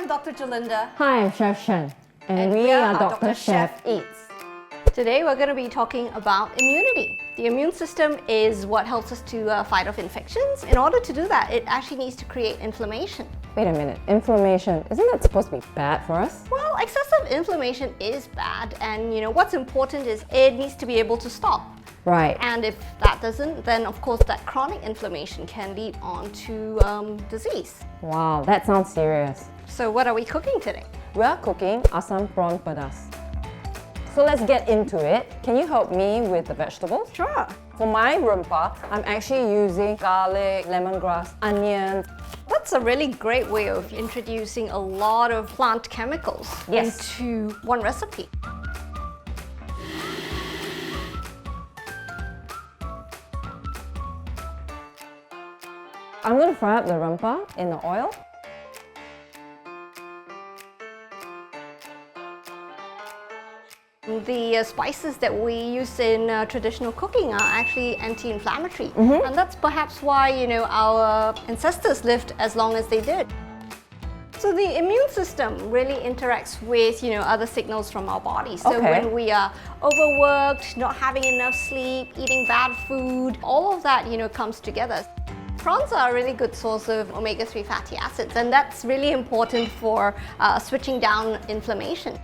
I'm Dr. Julinda. Hi, I'm Chef Shen, and we are Dr. Chef Eats. Today we're going to be talking about immunity. The immune system is what helps us to fight off infections. In order to do that, it actually needs to create inflammation. Wait a minute, inflammation, isn't that supposed to be bad for us? Well, excessive inflammation is bad, and what's important is it needs to be able to stop. Right. And if that doesn't, then of course that chronic inflammation can lead on to disease. Wow, that sounds serious. So what are we cooking today? We are cooking asam prawn pedas. So let's get into it. Can you help me with the vegetables? Sure. For my rempah, I'm actually using garlic, lemongrass, onion. That's a really great way of introducing a lot of plant chemicals into one recipe. I'm going to fry up the rempah in the oil. The spices that we use in traditional cooking are actually anti-inflammatory, and that's perhaps why our ancestors lived as long as they did. So the immune system really interacts with other signals from our body. So when we are overworked, not having enough sleep, eating bad food, all of that comes together. Prawns are a really good source of omega-3 fatty acids, and that's really important for switching down inflammation.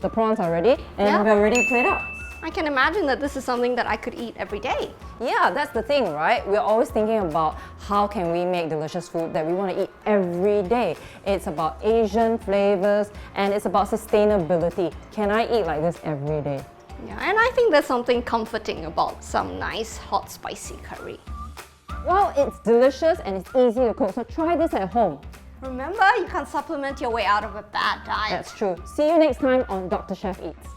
The prawns are ready and we're ready to plate up. I can imagine that this is something that I could eat every day. Yeah, that's the thing, right? We're always thinking about how can we make delicious food that we want to eat every day. It's about Asian flavors and it's about sustainability. Can I eat like this every day? Yeah, and I think there's something comforting about some nice hot spicy curry. Well, it's delicious and it's easy to cook, so try this at home. Remember, you can't supplement your way out of a bad diet. That's true. See you next time on Dr. Chef Eats.